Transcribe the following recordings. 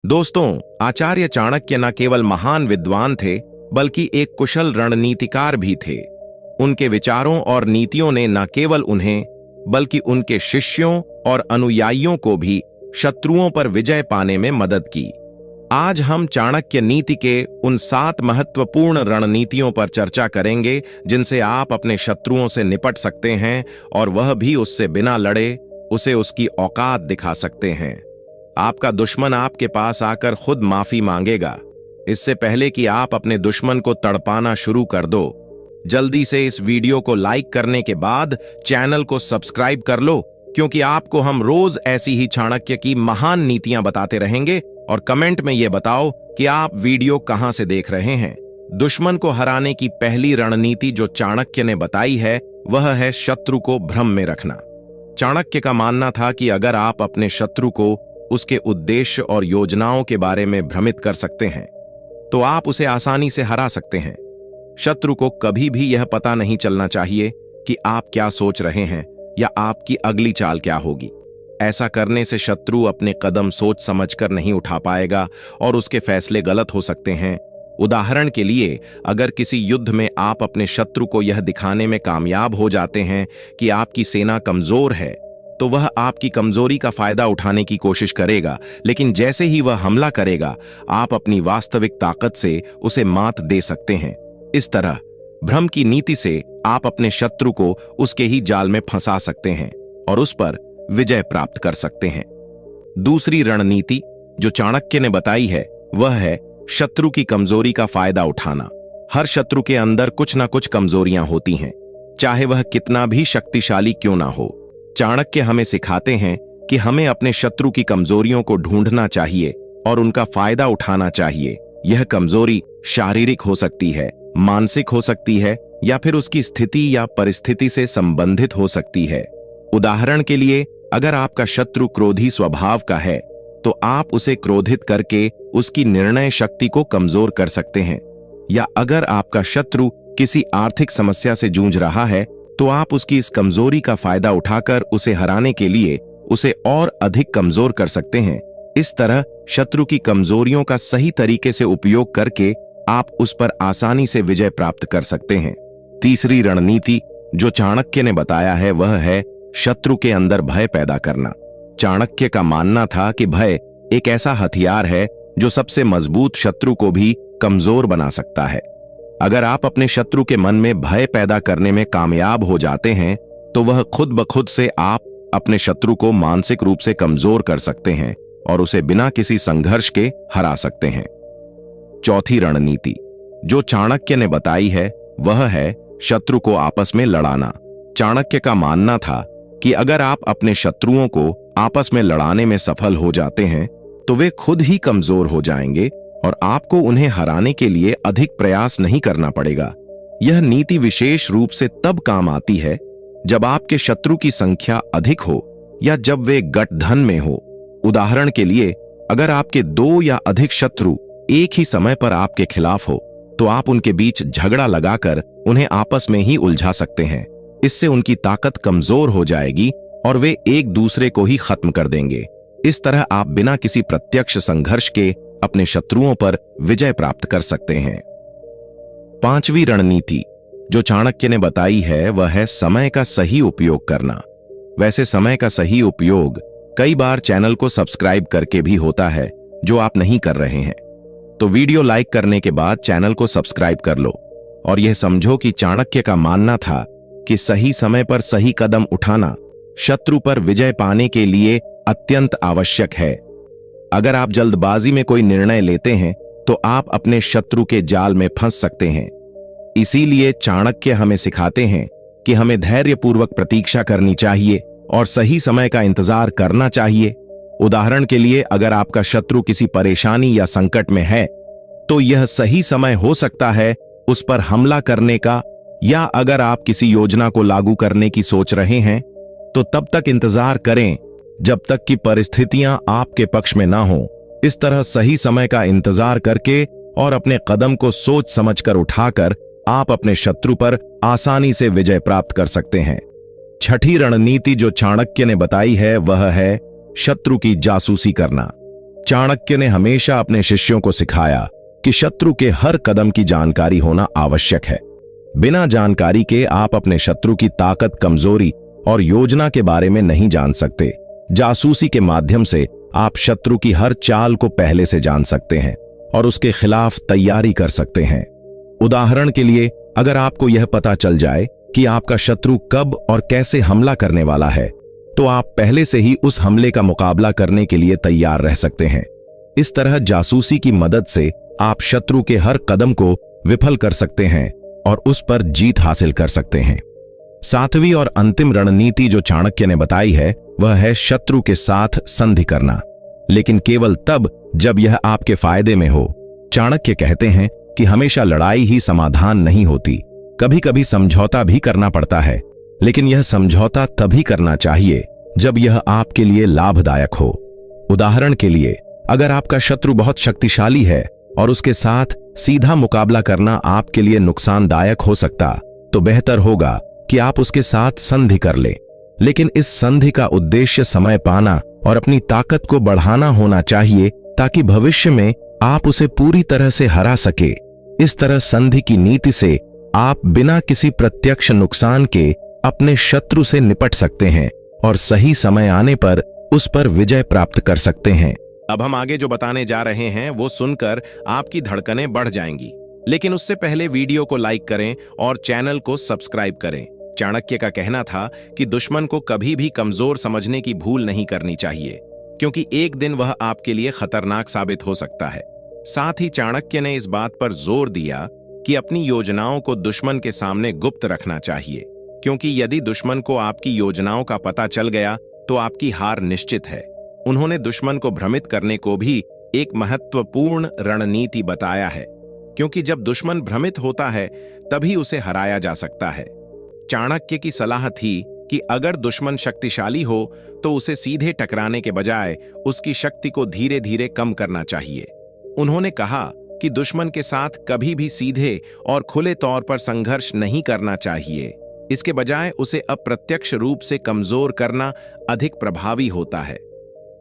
दोस्तों, आचार्य चाणक्य न केवल महान विद्वान थे बल्कि एक कुशल रणनीतिकार भी थे। उनके विचारों और नीतियों ने न केवल उन्हें बल्कि उनके शिष्यों और अनुयायियों को भी शत्रुओं पर विजय पाने में मदद की। आज हम चाणक्य नीति के उन 7 महत्वपूर्ण रणनीतियों पर चर्चा करेंगे जिनसे आप अपने शत्रुओं से निपट सकते हैं और वह भी उससे बिना लड़े उसे उसकी औकात दिखा सकते हैं। आपका दुश्मन आपके पास आकर खुद माफी मांगेगा। इससे पहले कि आप अपने दुश्मन को तड़पाना शुरू कर दो, जल्दी से इस वीडियो को लाइक करने के बाद चैनल को सब्सक्राइब कर लो, क्योंकि आपको हम रोज ऐसी ही चाणक्य की महान नीतियां बताते रहेंगे। और कमेंट में यह बताओ कि आप वीडियो कहां से देख रहे हैं। दुश्मन को हराने की पहली रणनीति जो चाणक्य ने बताई है वह है शत्रु को भ्रम में रखना। चाणक्य का मानना था कि अगर आप अपने शत्रु को उसके उद्देश्य और योजनाओं के बारे में भ्रमित कर सकते हैं तो आप उसे आसानी से हरा सकते हैं। शत्रु को कभी भी यह पता नहीं चलना चाहिए कि आप क्या सोच रहे हैं या आपकी अगली चाल क्या होगी। ऐसा करने से शत्रु अपने कदम सोच समझकर नहीं उठा पाएगा और उसके फैसले गलत हो सकते हैं। उदाहरण के लिए, अगर किसी युद्ध में आप अपने शत्रु को यह दिखाने में कामयाब हो जाते हैं कि आपकी सेना कमजोर है, तो वह आपकी कमजोरी का फायदा उठाने की कोशिश करेगा, लेकिन जैसे ही वह हमला करेगा, आप अपनी वास्तविक ताकत से उसे मात दे सकते हैं। इस तरह भ्रम की नीति से आप अपने शत्रु को उसके ही जाल में फंसा सकते हैं और उस पर विजय प्राप्त कर सकते हैं। दूसरी रणनीति जो चाणक्य ने बताई है वह है शत्रु की कमजोरी का फायदा उठाना। हर शत्रु के अंदर कुछ ना कुछ कमजोरियां होती हैं, चाहे वह कितना भी शक्तिशाली क्यों ना हो। चाणक्य हमें सिखाते हैं कि हमें अपने शत्रु की कमजोरियों को ढूंढना चाहिए और उनका फायदा उठाना चाहिए। यह कमजोरी शारीरिक हो सकती है, मानसिक हो सकती है या फिर उसकी स्थिति या परिस्थिति से संबंधित हो सकती है। उदाहरण के लिए, अगर आपका शत्रु क्रोधी स्वभाव का है तो आप उसे क्रोधित करके उसकी निर्णय शक्ति को कमजोर कर सकते हैं। या अगर आपका शत्रु किसी आर्थिक समस्या से जूझ रहा है तो आप उसकी इस कमजोरी का फायदा उठाकर उसे हराने के लिए उसे और अधिक कमजोर कर सकते हैं। इस तरह शत्रु की कमजोरियों का सही तरीके से उपयोग करके आप उस पर आसानी से विजय प्राप्त कर सकते हैं। तीसरी रणनीति जो चाणक्य ने बताया है वह है शत्रु के अंदर भय पैदा करना। चाणक्य का मानना था कि भय एक ऐसा हथियार है जो सबसे मजबूत शत्रु को भी कमजोर बना सकता है। अगर आप अपने शत्रु के मन में भय पैदा करने में कामयाब हो जाते हैं तो वह खुद ब खुद से आप अपने शत्रु को मानसिक रूप से कमजोर कर सकते हैं और उसे बिना किसी संघर्ष के हरा सकते हैं। चौथी रणनीति जो चाणक्य ने बताई है वह है शत्रु को आपस में लड़ाना। चाणक्य का मानना था कि अगर आप अपने शत्रुओं को आपस में लड़ाने में सफल हो जाते हैं तो वे खुद ही कमजोर हो जाएंगे और आपको उन्हें हराने के लिए अधिक प्रयास नहीं करना पड़ेगा। यह नीति विशेष रूप से तब काम आती है जब आपके शत्रु की संख्या अधिक हो या जब वे गठबंधन में हो। उदाहरण के लिए, अगर आपके 2 या अधिक शत्रु एक ही समय पर आपके खिलाफ हो तो आप उनके बीच झगड़ा लगाकर उन्हें आपस में ही उलझा सकते हैं। इससे उनकी ताकत कमजोर हो जाएगी और वे एक दूसरे को ही खत्म कर देंगे। इस तरह आप बिना किसी प्रत्यक्ष संघर्ष के अपने शत्रुओं पर विजय प्राप्त कर सकते हैं। पांचवी रणनीति जो चाणक्य ने बताई है वह है समय का सही उपयोग करना। वैसे समय का सही उपयोग कई बार चैनल को सब्सक्राइब करके भी होता है, जो आप नहीं कर रहे हैं। तो वीडियो लाइक करने के बाद चैनल को सब्सक्राइब कर लो और यह समझो कि चाणक्य का मानना था कि सही समय पर सही कदम उठाना शत्रु पर विजय पाने के लिए अत्यंत आवश्यक है। अगर आप जल्दबाजी में कोई निर्णय लेते हैं तो आप अपने शत्रु के जाल में फंस सकते हैं। इसीलिए चाणक्य हमें सिखाते हैं कि हमें धैर्यपूर्वक प्रतीक्षा करनी चाहिए और सही समय का इंतजार करना चाहिए। उदाहरण के लिए, अगर आपका शत्रु किसी परेशानी या संकट में है तो यह सही समय हो सकता है उस पर हमला करने का, या अगर आप किसी योजना को लागू करने की सोच रहे हैं तो तब तक इंतजार करें जब तक कि परिस्थितियां आपके पक्ष में ना हो। इस तरह सही समय का इंतजार करके और अपने कदम को सोच समझकर उठाकर आप अपने शत्रु पर आसानी से विजय प्राप्त कर सकते हैं। छठी रणनीति जो चाणक्य ने बताई है वह है शत्रु की जासूसी करना। चाणक्य ने हमेशा अपने शिष्यों को सिखाया कि शत्रु के हर कदम की जानकारी होना आवश्यक है। बिना जानकारी के आप अपने शत्रु की ताकत, कमजोरी और योजना के बारे में नहीं जान सकते। जासूसी के माध्यम से आप शत्रु की हर चाल को पहले से जान सकते हैं और उसके खिलाफ तैयारी कर सकते हैं। उदाहरण के लिए, अगर आपको यह पता चल जाए कि आपका शत्रु कब और कैसे हमला करने वाला है, तो आप पहले से ही उस हमले का मुकाबला करने के लिए तैयार रह सकते हैं। इस तरह जासूसी की मदद से आप शत्रु के हर कदम को विफल कर सकते हैं और उस पर जीत हासिल कर सकते हैं। सातवीं और अंतिम रणनीति जो चाणक्य ने बताई है, वह है शत्रु के साथ संधि करना, लेकिन केवल तब जब यह आपके फायदे में हो। चाणक्य कहते हैं कि हमेशा लड़ाई ही समाधान नहीं होती, कभी कभी समझौता भी करना पड़ता है, लेकिन यह समझौता तभी करना चाहिए जब यह आपके लिए लाभदायक हो। उदाहरण के लिए, अगर आपका शत्रु बहुत शक्तिशाली है और उसके साथ सीधा मुकाबला करना आपके लिए नुकसानदायक हो सकता, तो बेहतर होगा कि आप उसके साथ संधि कर लें। लेकिन इस संधि का उद्देश्य समय पाना और अपनी ताकत को बढ़ाना होना चाहिए, ताकि भविष्य में आप उसे पूरी तरह से हरा सके। इस तरह संधि की नीति से आप बिना किसी प्रत्यक्ष नुकसान के अपने शत्रु से निपट सकते हैं और सही समय आने पर उस पर विजय प्राप्त कर सकते हैं। अब हम आगे जो बताने जा रहे हैं वो सुनकर आपकी धड़कनें बढ़ जाएंगी, लेकिन उससे पहले वीडियो को लाइक करें और चैनल को सब्सक्राइब करें। चाणक्य का कहना था कि दुश्मन को कभी भी कमजोर समझने की भूल नहीं करनी चाहिए, क्योंकि एक दिन वह आपके लिए खतरनाक साबित हो सकता है। साथ ही चाणक्य ने इस बात पर जोर दिया कि अपनी योजनाओं को दुश्मन के सामने गुप्त रखना चाहिए, क्योंकि यदि दुश्मन को आपकी योजनाओं का पता चल गया तो आपकी हार निश्चित है। उन्होंने दुश्मन को भ्रमित करने को भी एक महत्वपूर्ण रणनीति बताया है, क्योंकि जब दुश्मन भ्रमित होता है तभी उसे हराया जा सकता है। चाणक्य की सलाह थी कि अगर दुश्मन शक्तिशाली हो तो उसे सीधे टकराने के बजाय उसकी शक्ति को धीरे धीरे कम करना चाहिए। उन्होंने कहा कि दुश्मन के साथ कभी भी सीधे और खुले तौर पर संघर्ष नहीं करना चाहिए, इसके बजाय उसे अप्रत्यक्ष रूप से कमजोर करना अधिक प्रभावी होता है।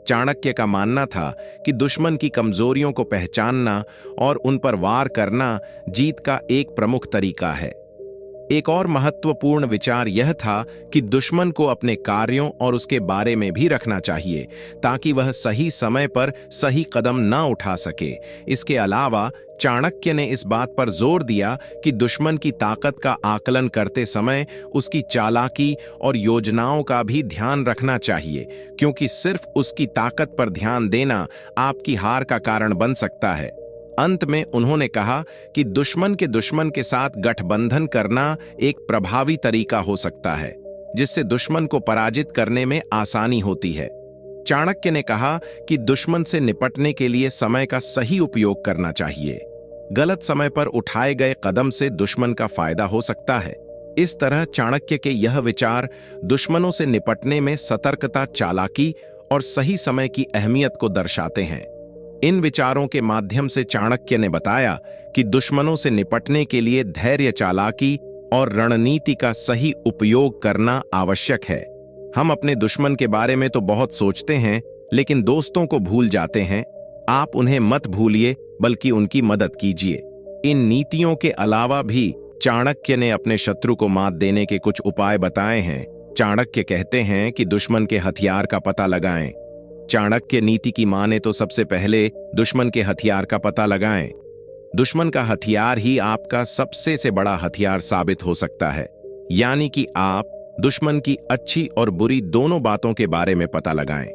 चाणक्य का मानना था कि दुश्मन की कमजोरियों को पहचानना और उन पर वार करना जीत का एक प्रमुख तरीका है। एक और महत्वपूर्ण विचार यह था कि दुश्मन को अपने कार्यों और उसके बारे में भी रखना चाहिए, ताकि वह सही समय पर सही कदम न उठा सके। इसके अलावा चाणक्य ने इस बात पर जोर दिया कि दुश्मन की ताकत का आकलन करते समय उसकी चालाकी और योजनाओं का भी ध्यान रखना चाहिए, क्योंकि सिर्फ उसकी ताकत पर ध्यान देना आपकी हार का कारण बन सकता है। अंत में उन्होंने कहा कि दुश्मन के साथ गठबंधन करना एक प्रभावी तरीका हो सकता है, जिससे दुश्मन को पराजित करने में आसानी होती है। चाणक्य ने कहा कि दुश्मन से निपटने के लिए समय का सही उपयोग करना चाहिए। गलत समय पर उठाए गए कदम से दुश्मन का फायदा हो सकता है। इस तरह चाणक्य के यह विचार दुश्मनों से निपटने में सतर्कता, चालाकी और सही समय की अहमियत को दर्शाते हैं। इन विचारों के माध्यम से चाणक्य ने बताया कि दुश्मनों से निपटने के लिए धैर्य, चालाकी और रणनीति का सही उपयोग करना आवश्यक है। हम अपने दुश्मन के बारे में तो बहुत सोचते हैं, लेकिन दोस्तों को भूल जाते हैं। आप उन्हें मत भूलिए, बल्कि उनकी मदद कीजिए। इन नीतियों के अलावा भी चाणक्य ने अपने शत्रु को मात देने के कुछ उपाय बताए हैं। चाणक्य कहते हैं कि दुश्मन के हथियार का पता लगाएं। चाणक्य नीति की माने तो सबसे पहले दुश्मन के हथियार का पता लगाएं। दुश्मन का हथियार ही आपका सबसे से बड़ा हथियार साबित हो सकता है, यानी कि आप दुश्मन की अच्छी और बुरी दोनों बातों के बारे में पता लगाएं।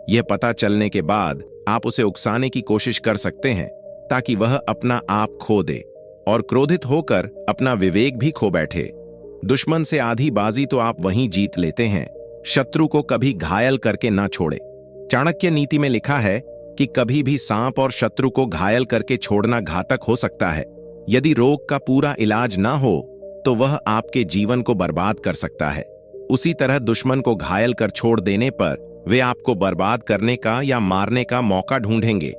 यह पता चलने के बाद आप उसे उकसाने की कोशिश कर सकते हैं, ताकि वह अपना आप खो दे और क्रोधित होकर अपना विवेक भी खो बैठे। दुश्मन से आधी बाजी तो आप वहीं जीत लेते हैं। शत्रु को कभी घायल करके ना छोड़े। चाणक्य नीति में लिखा है कि कभी भी सांप और शत्रु को घायल करके छोड़ना घातक हो सकता है। यदि रोग का पूरा इलाज ना हो तो वह आपके जीवन को बर्बाद कर सकता है। उसी तरह दुश्मन को घायल कर छोड़ देने पर वे आपको बर्बाद करने का या मारने का मौका ढूंढेंगे।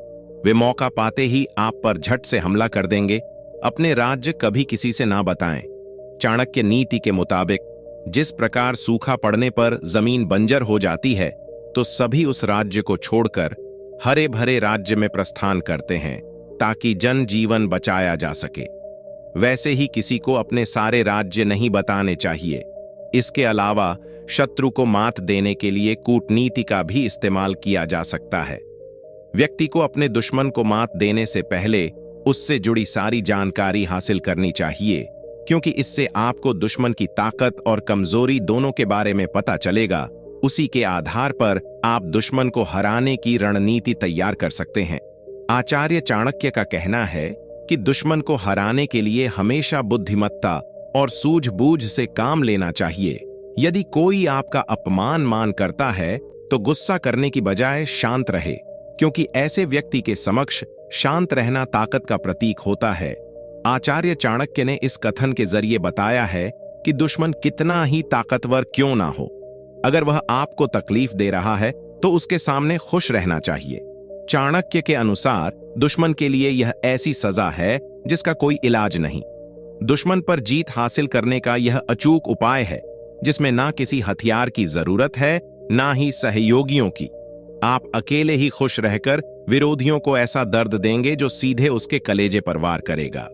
वे मौका पाते ही आप पर झट से हमला कर देंगे। अपने राज्य कभी किसी से ना बताएं। चाणक्य नीति के मुताबिक जिस प्रकार सूखा पड़ने पर जमीन बंजर हो जाती है, तो सभी उस राज्य को छोड़कर हरे भरे राज्य में प्रस्थान करते हैं ताकि जन जीवन बचाया जा सके। वैसे ही किसी को अपने सारे राज्य नहीं बताने चाहिए। इसके अलावा शत्रु को मात देने के लिए कूटनीति का भी इस्तेमाल किया जा सकता है। व्यक्ति को अपने दुश्मन को मात देने से पहले उससे जुड़ी सारी जानकारी हासिल करनी चाहिए, क्योंकि इससे आपको दुश्मन की ताकत और कमजोरी दोनों के बारे में पता चलेगा। उसी के आधार पर आप दुश्मन को हराने की रणनीति तैयार कर सकते हैं। आचार्य चाणक्य का कहना है कि दुश्मन को हराने के लिए हमेशा बुद्धिमत्ता और सूझबूझ से काम लेना चाहिए। यदि कोई आपका अपमान करता है तो गुस्सा करने की बजाय शांत रहे, क्योंकि ऐसे व्यक्ति के समक्ष शांत रहना ताकत का प्रतीक होता है। आचार्य चाणक्य ने इस कथन के जरिए बताया है कि दुश्मन कितना ही ताकतवर क्यों ना हो, अगर वह आपको तकलीफ दे रहा है तो उसके सामने खुश रहना चाहिए। चाणक्य के अनुसार दुश्मन के लिए यह ऐसी सजा है जिसका कोई इलाज नहीं। दुश्मन पर जीत हासिल करने का यह अचूक उपाय है जिसमें ना किसी हथियार की जरूरत है, ना ही सहयोगियों की। आप अकेले ही खुश रहकर विरोधियों को ऐसा दर्द देंगे जो सीधे उसके कलेजे पर वार करेगा।